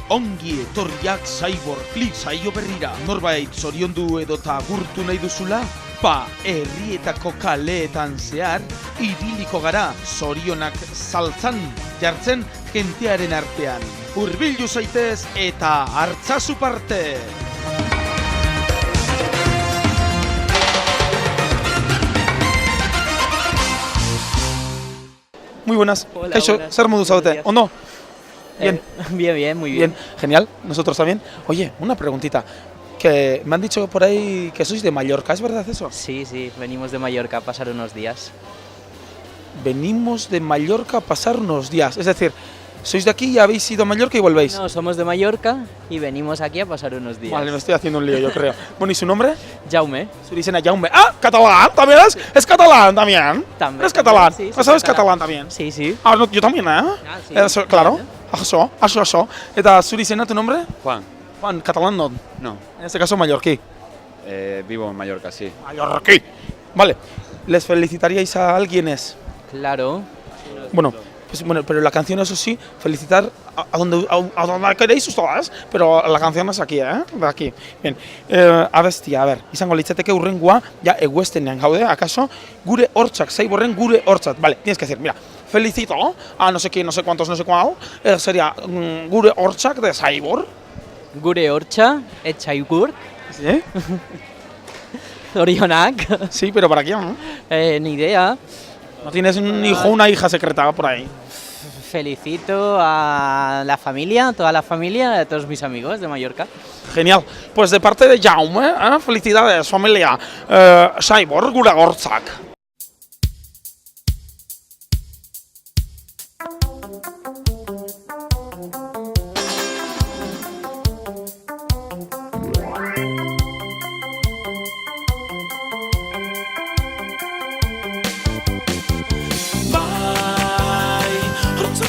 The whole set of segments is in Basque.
ongi etorriak Cyborg Clip saio berrira. Norbait zoriondu edota agurtu nahi duzula? Herrietako kaleetan zehar, ibiliko gara, zorionak saltzan, jartzen jentearen artean. Hurbildu zaitez eta hartzazu parte! Muy buenas. Hola, Kaixo, buenas. zer modu zaudete? ¿Ondo? Bien. Bien, muy bien. Bien, genial. Nosotros también. Oye, una preguntita. Que me han dicho por ahí que sois de Mallorca, ¿es verdad eso? Sí, venimos de Mallorca a pasar unos días. Venimos de Mallorca a pasar unos días. Es decir, sois de aquí y habéis ido a Mallorca y volvéis. No, somos de Mallorca y venimos aquí a pasar unos días. Vale, me estoy haciendo un lío, yo creo. Bueno, ¿y su nombre? Jaume. Surisena Jaume. ¡Ah! ¿Catalán también es? ¿Es catalán también? También. ¿Eres catalán? Sí, ¿No sabes catalán también? Sí, sí. Ah, no, yo también, ¿eh? Ah, sí. Eso, claro. Això. Eta Surisena, ¿tu nombre? Juan, Juan, catalán no. no, En este caso, mallorquí. vivo en Mallorca, sí. Mallorquí. Vale. ¿Les felicitaríais a alguienes? Claro. Bueno, pero la canción, eso sí, felicitar a donde queréis ustedes, pero la canción es aquí, de aquí. Bien, abestia, a ver, izango litzateke urrengoa, ja eguestenean gaude, akaso, gure hortzak, Cyborren gure hortzak. Vale, tienes que decir, mira, felicito a no sé quién, no sé cuántos, no sé cuál, sería gure hortzak de Cyborg. Gure hortza, etxaigur, ¿Sí? zorionak. Sí, pero ¿para quién? Ni idea. ¿No tienes un hijo o una hija secreta por ahí? Felicito a la familia, toda la familia, a todos mis amigos de Mallorca. Genial. Pues de parte de Jaume, felicidades, familia. Cyborg gure hortzak.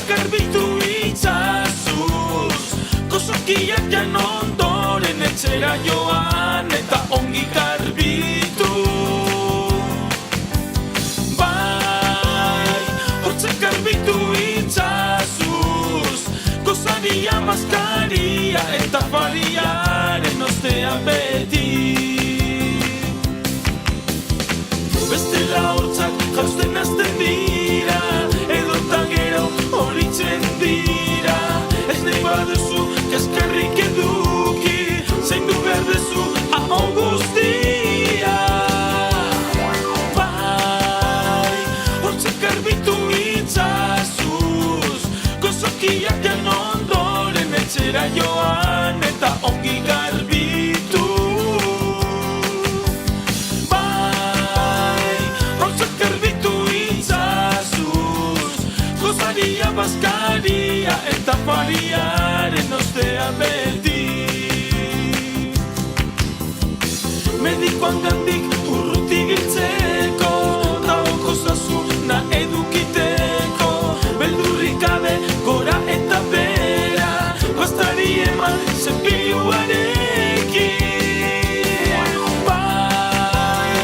Garbitu itzazuz, gozokiak jan ondoren etxera joan eta ongi garbitu. Bai, hortzak garbitu itzazuz, gozaria maskaria eta fariaren ostean beti. Bestela hortzak jausten azten dira, edota gero horitzen dira. Ez nahi baduzu kaskarrik eduki, zaindu behar duzu ahon guztia. Bai, hortzak garbitu itzazuz, gozokiak jan ondoren etxera joan eta ongi garbitu. Baskaria eta fariaren ostean beti. Medikoan gandik urruti giltzeko, dago zazuna edukiteko, beldurrik gabe gora eta bera, bastari eman zenpiluarekin. Bai,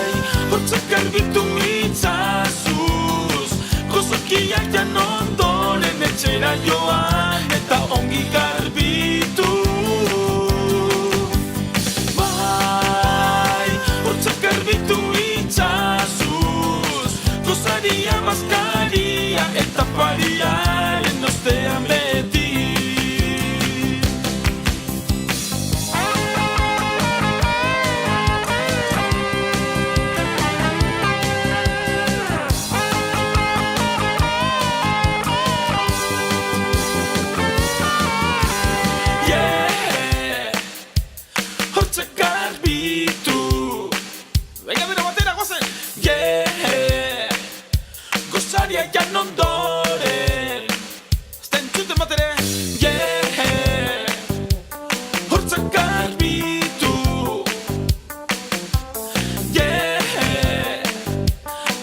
hortzak garbitu itzazuz, gozokiak jan ondoren etxera joan eta ongi garbitu. Bai, hortzak garbitu itzazuz, gozaria maskaria eta fariaren ostean beti. Jan ondoren hasta entzuten batere. Hortzak garbitu.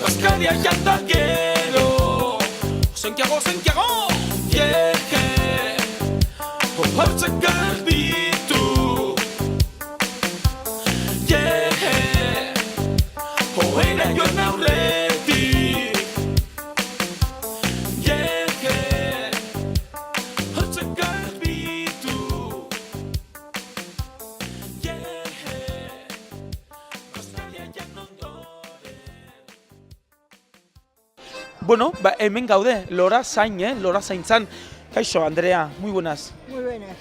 Baskaria janda gero, zenkiago. Hortzak garbitu. Hoera joan aurretik. Hortzak garbitu. Bueno, ba, hemen gaude, Lora zain, Lora zaintzan. Kaixo, Andrea, muy buenas. Muy buenas.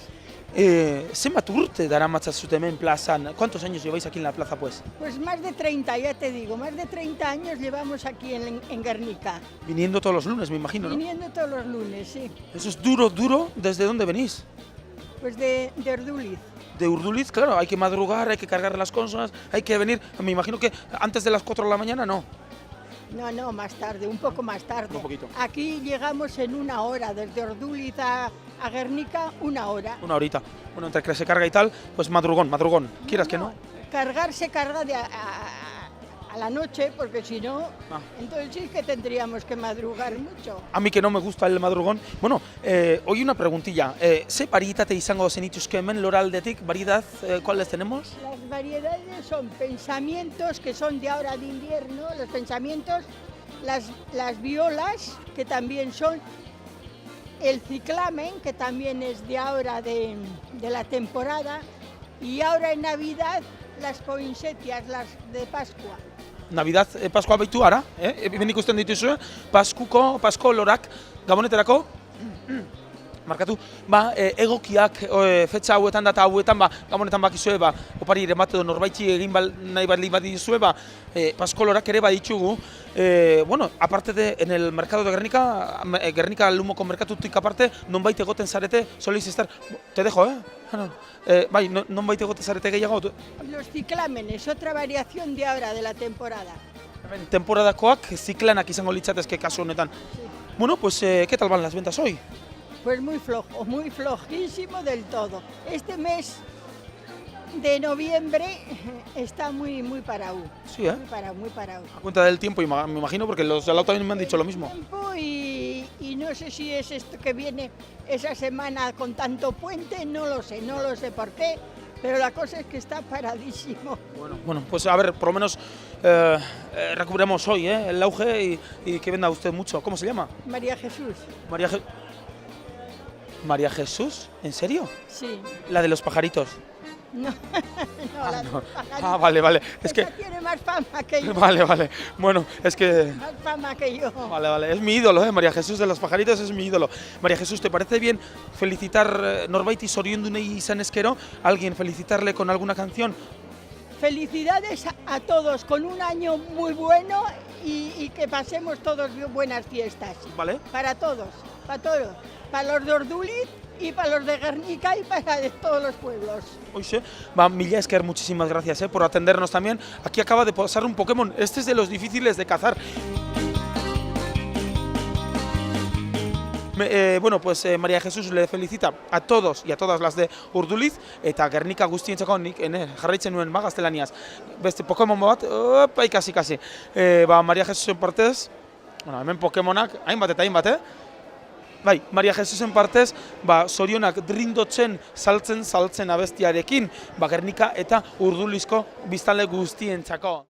Zenbat urte daramatzazute hemen plazan? ¿Cuántos años lleváis aquí en la plaza, pues? Pues más de 30, ya te digo, más de 30 años llevamos aquí en Guernica. Viniendo todos los lunes, me imagino, ¿no? Viniendo todos los lunes, sí. Eso es duro, duro. ¿Desde dónde venís? Pues de Orduliz. De Urduliz, claro, hay que madrugar, hay que cargar las cosas, hay que venir. Me imagino que antes de las 4 de la mañana, no. No, más tarde, un poco más tarde. Un poquito. Aquí llegamos en una hora, desde Orduliz a Guernica, una hora. Una horita. Bueno, entre que se carga y tal, pues madrugón. Quieras que no. Cargar se carga a la noche, porque si no, entonces sí que tendríamos que madrugar mucho. A mí que no me gusta el madrugón. Bueno, hoy una preguntilla. Ze varietate izango zenituzke hemen loraldetik? Variedad, ¿cuáles tenemos? Las variedades son pensamientos, que son de ahora de invierno, los pensamientos, las violas, que también son, el ciclamen, que también es de ahora de la temporada, y ahora en Navidad las poinsettias, las de Pascua. Navidad, Paskoa baitu ara, hemen ikusten dituzue, Pasko lorak gaboneterako, markatu, egokiak fetxa hauetan data hauetan, gabonetan bakizue, opari ere bat edo norbaitzi egin nahi bat dizue, Pasko lorak ere baditugu. Bueno, aparte de, en el mercado de Guernica, Guernica Lumoko merkatutik aparte, nonbait egoten zarete, soléis estar, te dejo, bai, nonbait egoten zarete gehiago. Los ciclámenes, otra variación de ahora, de la temporada. Temporadakoak ziklanak izango litzatezke kasu honetan. Sí. Bueno, pues, ¿qué tal van las ventas hoy? Pues muy flojo, muy flojísimo del todo. Este mes de noviembre está muy parado. Sí, Muy parado. A cuenta del tiempo, me imagino, porque los de al lado también me han dicho lo mismo. Y no sé si es esto que viene esa semana con tanto puente, no lo sé por qué, pero la cosa es que está paradísimo. Bueno, pues a ver, por lo menos recuperemos hoy el auge y que venda usted mucho. ¿Cómo se llama? María Jesús. María Jesús, ¿en serio? Sí. La de los pajaritos. No, la no. pajarita. Vale. Es que... Tiene más fama que yo. Vale. Bueno, es que... Más fama que yo. Vale. Es mi ídolo, María Jesús de los pajaritos es mi ídolo. María Jesús, ¿te parece bien felicitar norbaiti zoriondu izan ezkero? ¿Alguien felicitarle con alguna canción? Felicidades a todos, con un año muy bueno y que pasemos todos buenas fiestas. Vale. Para todos. Para los de Orduliz y para los de Guernica y para de todos los pueblos. Oye, mila esker, muchísimas gracias por atendernos también. Aquí acaba de pasar un Pokémon. Este es de los difíciles de cazar. Bueno, pues María Jesús le felicita a todos y a todas las de Urduliz eta Guernica guztientzako nik jarraitzen nuen gaztelaniaz. Beste Pokémon bat, ikasi. María Jesusen partez, bueno, hemen Pokémonak, hainbat, Bai, Maria Jesusen partez, zorionak drindotzen saltzen abestiarekin, Guernica eta Urdulizko biztanle guztientzako.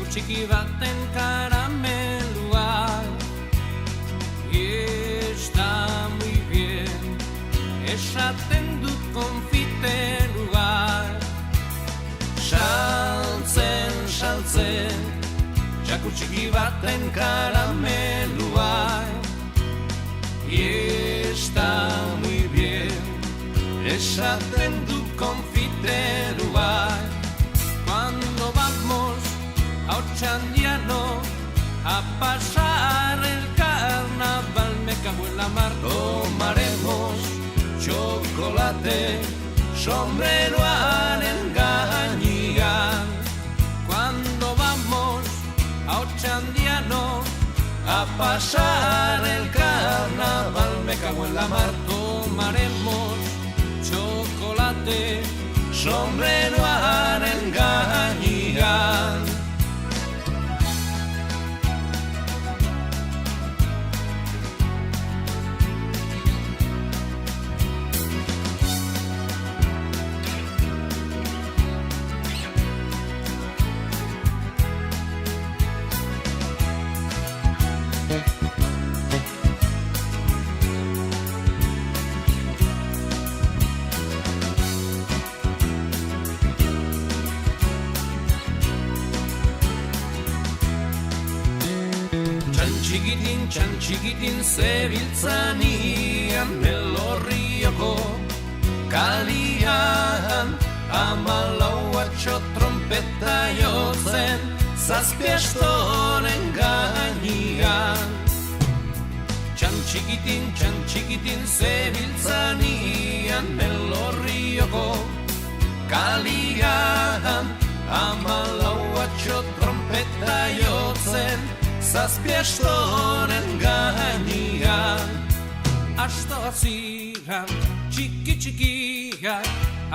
Txiki baten karamelua está muy bien, esaten dut konfiterua. Saltzen, txakur txiki baten karamelua está muy bien, esaten dut konfiterua. Cuando vamos a Ochandiano a pasar el carnaval, me cago en la mar, tomaremos chocolate, sombreroaren gainean. Cuando vamos a Ochandiano a pasar el carnaval, me cago en la mar, tomaremos chocolate, sombreroaren gainean. txantxikitin zebiltzanian Elorrioko kalian Amalauatxo trompeta jotzen Zazpiastoren gainean Txantxikitin zebiltzanian Elorrioko kalian Amalauatxo trompeta jotzen Zazpiastoren gainean Astoa zigan txikiak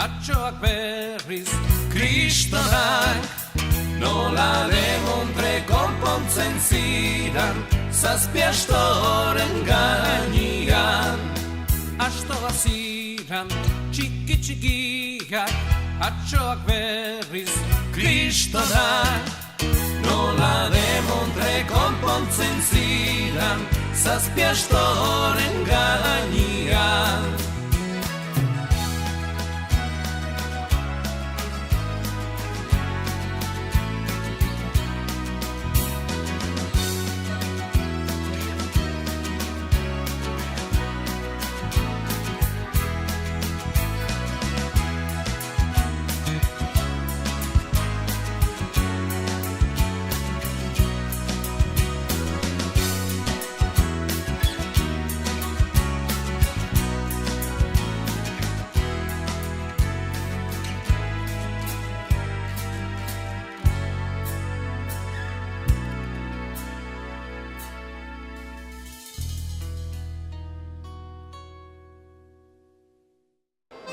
Atxoak berriz kristonak Nola demontre konpontzen zidan Zazpiastoren gainean Astoa zigan txikiak Atxoak berriz kristonak Nola demontre konpontzen zidan Zazpiastoren gainean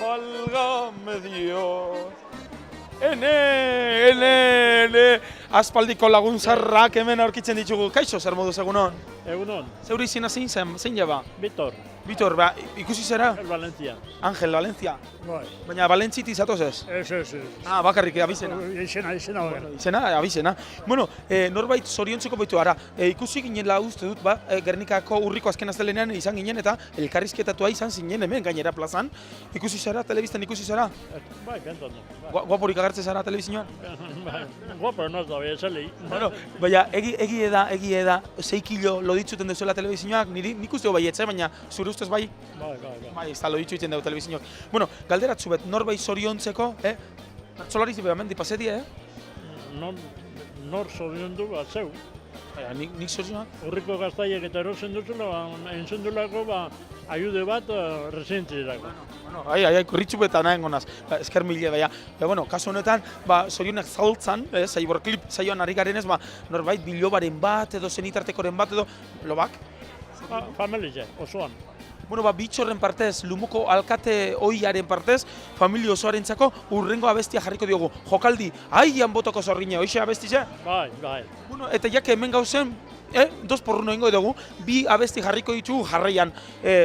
Válgame Dios. Ene. Aspaldiko lagun zarrak hemen aurkitzen ditugu. Kaixo, zer moduz egunon? Egunon, Zeuri izena zein jaba? Bitor, ba, ikusi zera? Valencia. Angel, Valencia. Bai, Baina Valentziti zatoz ez? ez. Ah, bakarrik abizena. Izena bakarrik. Abizena. Bueno, norbait zoriontzeko baitu ara. Ikusi ginen uste dut, Gernikako urriko azken astelenean izan ginen eta elkarrizketatua izan zinen hemen gainera plazan. Ikusi zara, telebistan ikusi zara? Bai, kantando. Guaporik agertzen zara telebizioan? Bai, guapo, no todavía esalei. Bueno, baina, egie da, 6 kilo loditzuten dezuela telebizioak, nik uste baietze, baina zure ustez bai? Bai. Bai, ez da loditzu egiten dugu telebizioak. Bueno, galderatzu bet, norbait zoriontzeko, Solariz behamendi pasedi, Nor zoriondu bat zeu. Nik zorionak? Urriko gaztaiek eta erosen duzula, entzun dulako, ayude bat residentzirako. Bueno, kurritxu beta nahen gonaz, esker mile, baina, bueno, kasu honetan, zorionak zaultzan, Cyberclip zaioan ari garenez, norbait bilobaren bat, edo zenitartekoren bat, edo, lobak? Familia, osoan. Bueno, bitxorren partez, Lumoko alkate oiaren partez, familia osoarentzako urrengo abestia jarriko diogu. Jokaldi, aian botoko zorgine, hoixe abestize? Bai. Bueno, eta jak hemen gauzen, 2 por 1 ingo dugu, 2 abesti jarriko ditugu jarraian.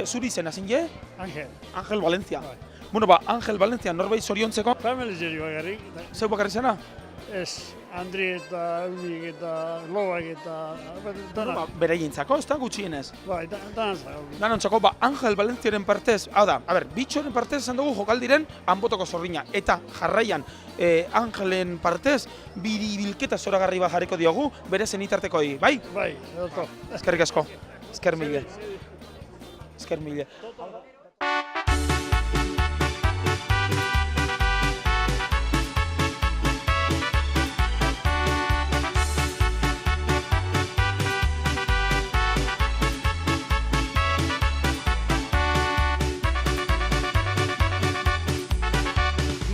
Zuri izena zin je? Angel Valencia. Bai. Bueno, Angel Valencia, norbait zoriontzeko? Familia bakarrik. Zeu bakarri zena? Ez, Andri eta Elmik eta Lobak eta... Beraientzako, ez da gutxienez? Bai, danazako. Danontzako, Angel Valentziaren partez, hau da, bitxoren partez esan dugu jokaldiren hanbotoko zorrina. Eta jarraian, Angelen partez, bilketa zoragarri bat jarriko diogu, bere zenitartekoi, bai? Bai, edo. Eskerrik asko, esker mile.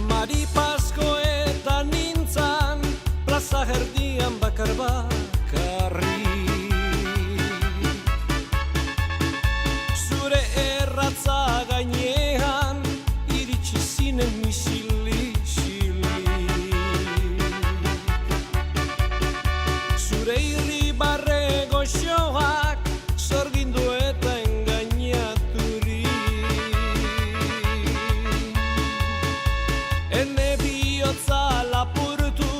Maripasko eta nintzan, plaza erdian bakarri. Zure erratza gainean, iritsi zinen misili. Zure irribarre goxoak, zorgindu eta engainaturi. Ene bihotza lapurtu,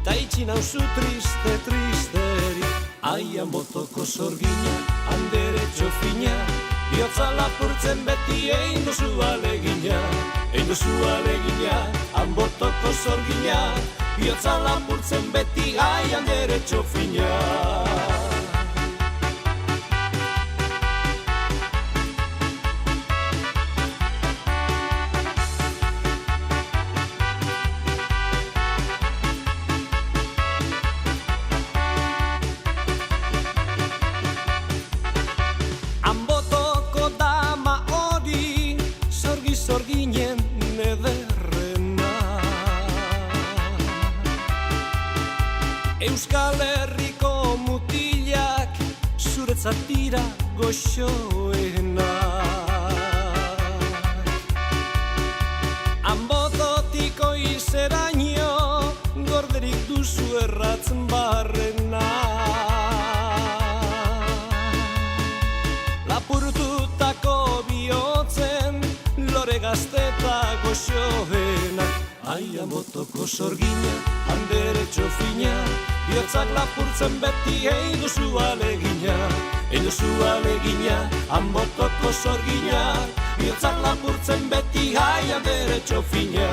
ta itxi nauzu tristeri. Aian botoko zorgina, andere txofina, bihotza lapurtzen beti egin duzu alegina. Han botoko zorgina, bihotza lapurtzen beti aian dere txofina. Euskal Herriko mutilak zuretzat dira goxoenak. Anbototiko izeraino gorderik duzu erratzen barrena. Lapurtutako bihotzen lore gazteta goxoenak. Ai, Anbotoko sorgina, handere txofina, bihotzak lapurtzen beti egin duzu alegina. Egin duzu alegina, Anbotoko sorgina, bihotzak lapurtzen beti ai, handere txofina.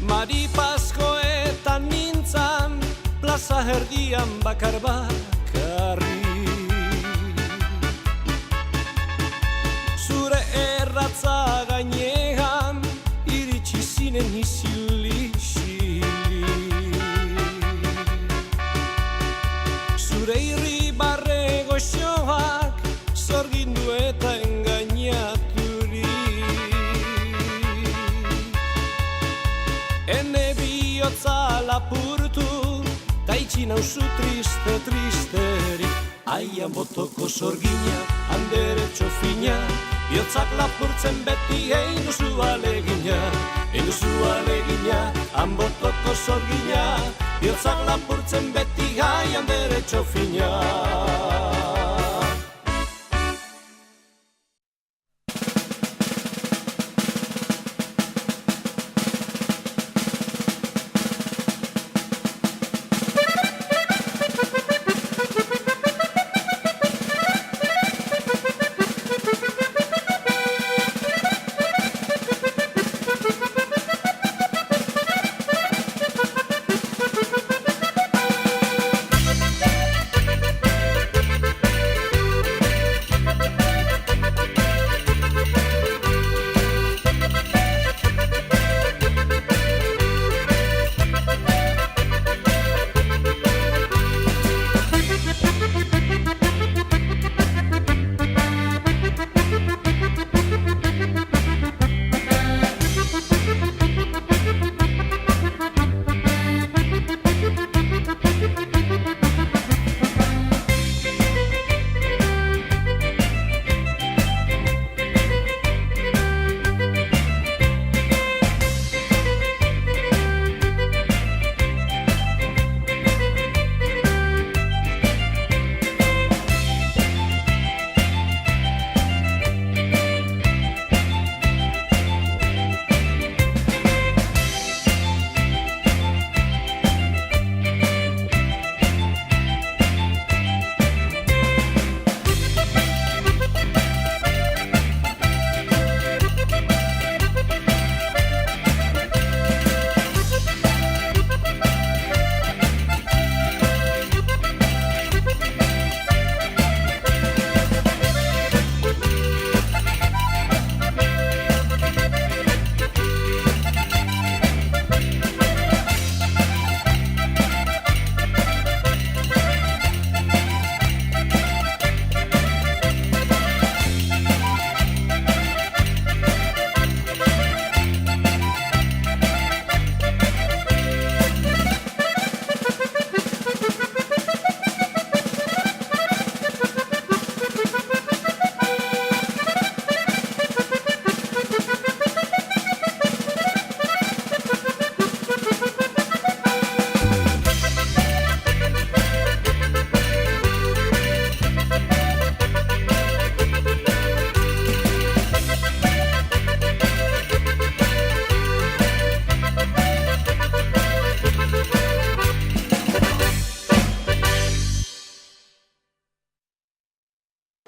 Maripazkoetan nintzan, plaza erdian bakar bakarri. Zure erratza gainean, iritsi zinen isil-isili. Zure irribarre goxoak, zorgindu eta engainaturi. Ene bihotza lapurtu, ta itxi nauzu triste-tristeri. Ai, Anbotoko sorgina, handere txofina, bihotzak lapurtzen beti egin duzu alegina. Egin duzu alegina, Anbotoko sorgina, bihotzak lapurtzen beti ai, handere txofina.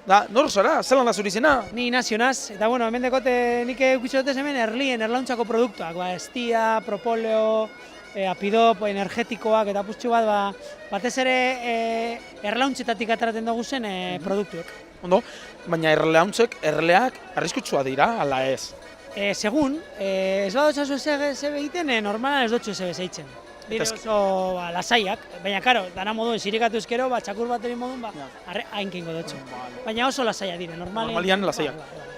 Da, nor zara? Zelan da zuri izena? Ni Inazio naz, eta bueno, hemen dekote nik eukitxotez hemen erlauntzako produktuak, estia, propoleo, apidop, energetikoak eta puztxu bat, batez ere erlauntzetatik ateraten dugu zen produktuek. Ondo, baina erleak arriskutsua dira, ala ez? segun, ez badotxazu zebe egiten, normalan ez dutxu zebe zeitzen. Dire oso lasaiak, baina, karo, dana moduen zirikatu ezkero, txakur bateri modun, hainkingo dutxu. Baina oso lasaia dire, normalian lasaiak.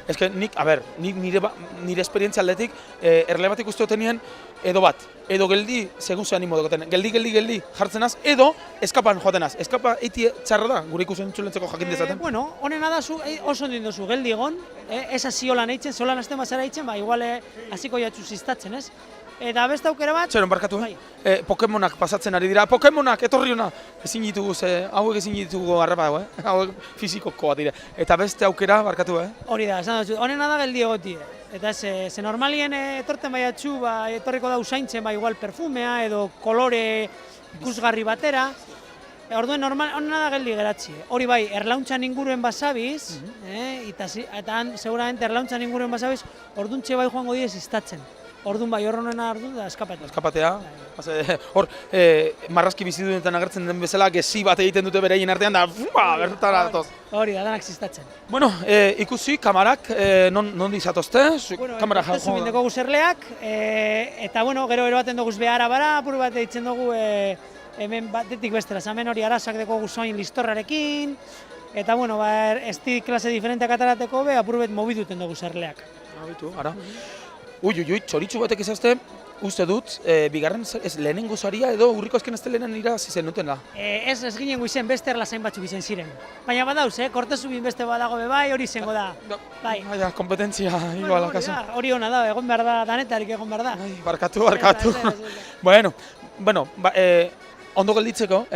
Ez que nik, nire esperientzia aldetik, erle bat ikustu tenien, edo bat, edo geldi, segun ze animo dukoten, geldi, jartzen az, edo eskapan joaten az. Eskapa eiti txarra da, gure ikusen txulentzeko jakin dezaten. Bueno, honena da, oso ondin duzu, geldi egon, ez hasi holan eitzen, zolan azten bazara eitzen, igual hasiko jatzu ziztatzen, ez? Eta beste aukera bat... Zeron, barkatu, Pokemonak pasatzen ari dira. Pokemonak, etorri hona! Ezin ditugu, hauek ezin ditugu harrapa, hauek fizikokoa dira. Eta beste aukera, barkatu, Hori da, esan dut, honena da geldi egotie. Eta ze normalien etorten baiatxu, etorriko da usaintzen, igual perfumea edo kolore ikusgarri batera. Orduen honena da geldi geratzi. Hori bai, erlauntxan inguruen basabiz, eta seguramente erlauntxan inguruen basabiz, orduntxe bai joango diez iztatzen. Orduan bai, horrenena orduan da eskapatea. Eskapatea. Hor, marrazki bizi duenetan agertzen den bezala, gezi bat egiten dute bereien artean, da bertara datoz. Hori da, danak ziztatzen. Bueno, ikusi, kamarak, non dizatozte? Kamara jago. Bindeko guzerleak, eta bueno, gero baten duguz behara bara, apur bat eitzen dugu hemen batetik bestera. Hemen hori arasak deko guzoin listorrarekin, eta bueno, esti klase diferenteak atarateko apur bat mobiduten dugu zerleak. Ara. Ui, txoritxu batek izazte, uste dut, bigarren lehenengo saria edo urriko azken azte lehenen irabazi zen da? Ez ginen guizen beste erlazain batzuk izen ziren. Baina badauz, kortezu bin beste badago bai, hori izango da. Bai. Kompetentzia igual akaso. Hori hona da, egon behar da, danetarik egon behar da. Barkatu. Bueno, ondo gelditzeko,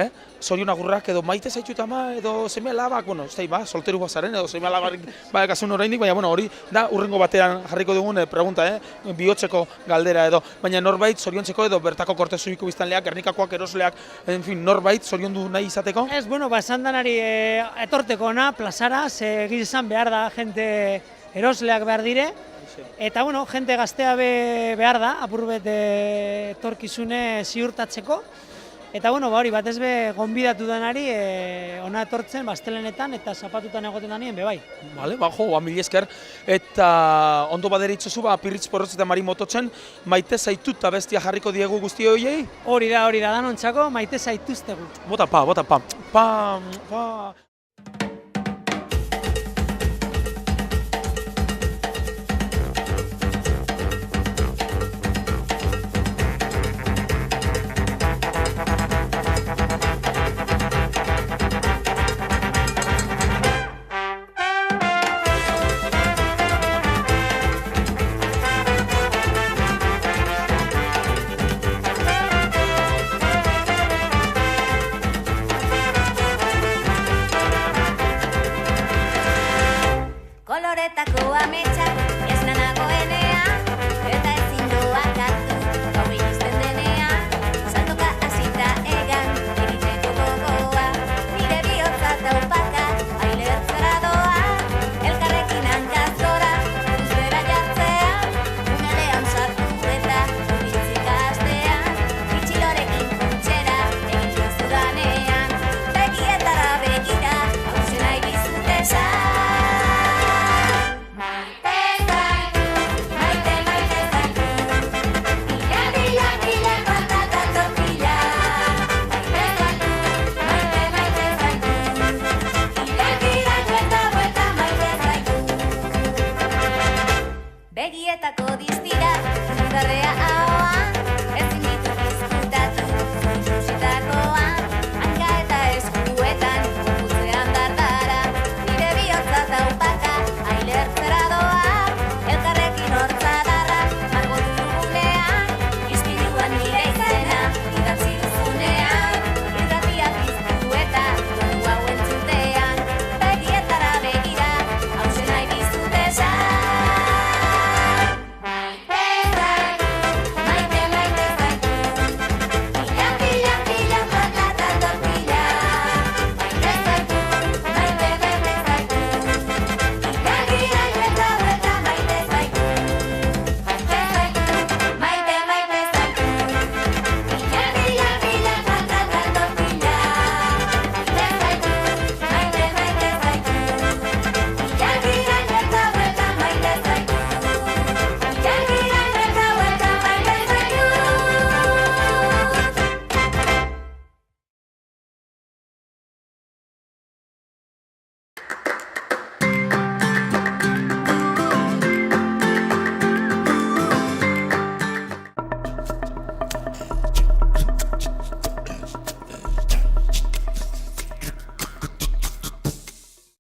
zorion agurrak edo maite zaitut ama edo seme alabak, solteru bazaren edo seme alabak kasun oraindik, baina hori da urrengo batean jarriko dugun pregunta, bihotzeko galdera edo, baina norbait zoriontzeko edo bertako kortezuiko biztanleak, Gernikakoak, erosleak, norbait zoriondu nahi izateko? Ez, esan danari etorteko ona, plazara, gizan behar da, jente erosleak behar dire, eta jente gaztea behar da, apurbet etorkizune ziurtatzeko. Eta hori batez be gonbidatu denari ona etortzen astelenetan eta zapatutan egoten danien bai. Vale, mil esker. Eta ondo baderitzozu Pirritz Porrotz eta Mari Mototzen maite zaituta bestia jarriko diegu guzti horiei? Hori da, danontzako maite zaituztegu. Bota pa.